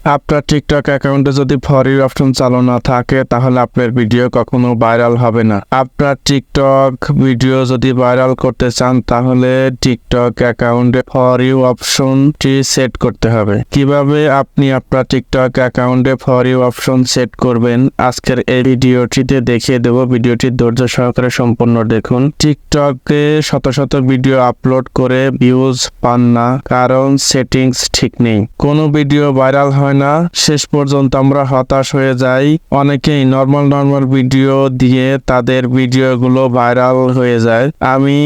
আপনার টিকটক অ্যাকাউন্টে যদি ফর ইউ অপশন চালু না থাকে তাহলে আপনার ভিডিও কখনো ভাইরাল হবে না। আপনার টিকটক ভিডিও যদি ভাইরাল করতে চান তাহলে টিকটক অ্যাকাউন্টে ফর ইউ অপশনটি সেট করতে হবে। কিভাবে আপনি আপনার টিকটক অ্যাকাউন্টে ফর ইউ অপশন সেট করবেন আজকের এই ভিডিওটিতে দেখিয়ে দেব। ভিডিওটি ধৈর্য সহকারে সম্পূর্ণ দেখুন। টিকটকে শত শত ভিডিও আপলোড করে ভিউজ পান না, কারণ সেটিংস ঠিক নেই। কোনো ভিডিও ভাইরাল হয় না, শেষ পর্যন্ত আমরা হতাশ হয়ে যাই। অনেকেই নর্মাল ভিডিও দিয়ে তাদের ভিডিওগুলো ভাইরাল হয়ে যায়। আমি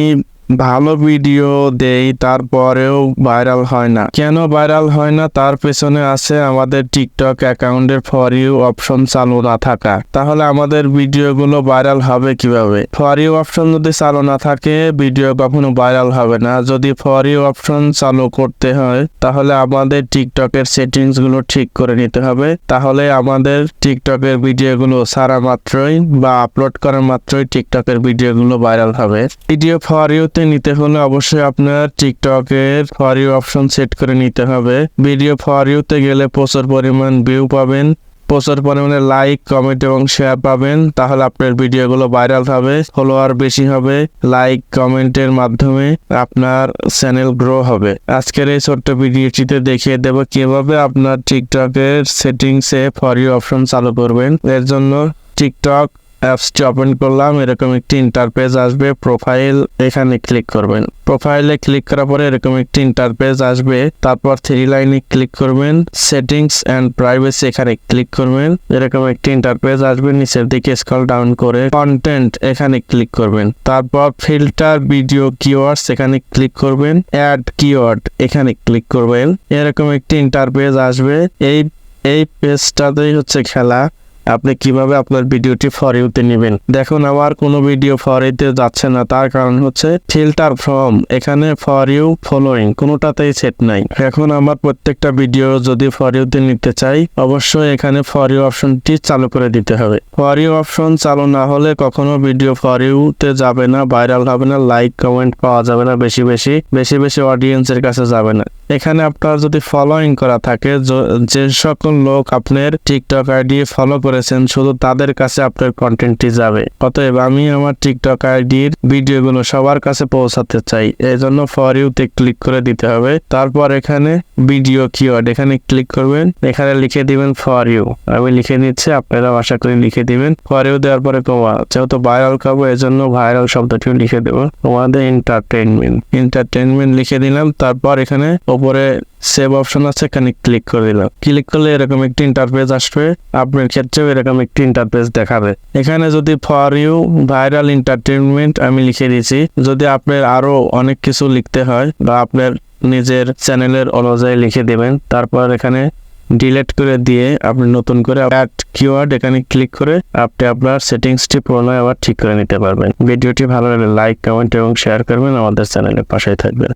ভালো ভিডিও দেই, তারপরেও ভাইরাল হয় না। কেন ভাইরাল হয় না তার পেছনে আছে আমাদের টিকটক অ্যাকাউন্টের ফর ইউ অপশন চালু না থাকা। তাহলে আমাদের ভিডিওগুলো ভাইরাল হবে কিভাবে? ফর ইউ অপশন যদি চালু না থাকে ভিডিও কখনো ভাইরাল হবে না। যদি ফর ইউ অপশন চালু করতে হয় তাহলে আমাদের টিকটকের সেটিংস গুলো ঠিক করে নিতে হবে। তাহলে আমাদের টিকটকের ভিডিওগুলো ছাড়া মাত্রই বা আপলোড করা মাত্রই টিকটকের ভিডিওগুলো ভাইরাল হবে। ভিডিও ফর ইউ নিতে হলে অবশ্যই আপনার টিকটকের ফর ইউ অপশন সেট করে নিতে হবে। ভিডিও ফর ইউতে গেলে প্রচুর পরিমাণ ভিউ পাবেন, প্রচুর পরিমাণে লাইক, কমেন্ট এবং শেয়ার পাবেন। তাহলে আপনার ভিডিওগুলো ভাইরাল হবে, ফলোয়ার বেশি হবে, লাইক কমেন্টের মাধ্যমে আপনার চ্যানেল গ্রো হবে। আজকের এই ছোট্ট ভিডিওটিতে দেখিয়ে দেব কিভাবে আপনার টিকটকের সেটিংসে ফর ইউ অপশন চালু করবেন। এর জন্য টিকটক অ্যাপসটি ওপেন করলাম, এরকম একটি ইন্টারপেজ আসবে। প্রোফাইল এখানে ক্লিক করবেন। প্রোফাইলে ক্লিক করার পরে এরকম একটি ইন্টারপেজ আসবে। তারপর থ্রি লাইনে ক্লিক করবেন, সেটিংস এন্ড প্রাইভেসি এখানে ক্লিক করবেন। এরকম একটি ইন্টারপেজ আসবে। নিচের দিকে স্ক্রল ডাউন করে কন্টেন্ট এখানে ক্লিক করবেন। তারপর ফিল্টার ভিডিও কিওয়ার্ডস এখানে ক্লিক করবেন। অ্যাড কিওয়ার্ড এখানে ক্লিক করবেন। এরকম একটি ইন্টারপেজ আসবে। এই পেজটাতেই হচ্ছে খেলা, আপনি কিভাবে আপনার ভিডিওটি ফর ইউতে নেবেন। দেখুন আমার কোনো ভিডিও ফর ইউতে যাচ্ছে না, তার কারণ হচ্ছে ফিল্টার ফ্রম এখানে ফর ইউ ফলোইং কোনোটাতেই সেট নাই। এখন আমার প্রত্যেকটা ভিডিও যদি ফর ইউতে নিতে চাই অবশ্যই এখানে ফর ইউ অপশনটি চালু করে দিতে হবে। ফর ইউ অপশন চালু না হলে কখনো ভিডিও ফর ইউতে যাবে না, ভাইরাল হবে না, লাইক কমেন্ট পাওয়া যাবে না, বেশি বেশি অডিয়েন্সের কাছে যাবে না। এখানে আপনার যদি ফলোইং করা থাকে, যে সকল লোক আপনার টিকটক আইডি ফলো করেছেন শুধু তাদের কাছে আপনার কন্টেন্টটি যাবে। অতএব আমি আমার টিকটক আইডির ভিডিওগুলো সবার কাছে পৌঁছাতে চাই, এই জন্য ফর ইউতে ক্লিক করে দিতে হবে। তারপর এখানে ভিডিও কিওয়ার্ড এখানে ক্লিক করবেন, এখানে লিখে দিবেন ফর ইউ। আমি লিখে নিচ্ছি, আপনারা আশা করি লিখে দিবেন। ফর ইউ দেওয়ার পরে কমা, যেহেতু ভাইরাল খাবো এজন্য ভাইরাল শব্দটিও লিখে দেবো। তোমাদের এন্টারটেইনমেন্ট লিখে দিলাম। তারপর এখানে উপরে সেভ অপশন আছে, এখানে ক্লিক করে দিলাম। ক্লিক করলে এরকম একটি ইন্টারফেস আসবে। আপনার ক্ষেত্রেও এরকম একটি ইন্টারফেস দেখাবে। এখানে যদি ফর ইউ ভাইরাল এন্টারটেইনমেন্ট আমি লিখে দিয়েছি। যদি আপনার আরো অনেক কিছু লিখতে হয় বা আপনার নিজের চ্যানেলের অনুযায়ী লিখে দেবেন। তারপর এখানে ডিলিট করে দিয়ে আপনি নতুন করে অ্যাড কিওয়ার্ড এখানে ক্লিক করে আপনি আপনার সেটিংসটি পুনরায় আবার ঠিক করে নিতে পারবেন। ভিডিওটি ভালো লাগলে লাইক, কমেন্ট এবং শেয়ার করবেন। আমাদের চ্যানেলের পাশেই থাকবেন।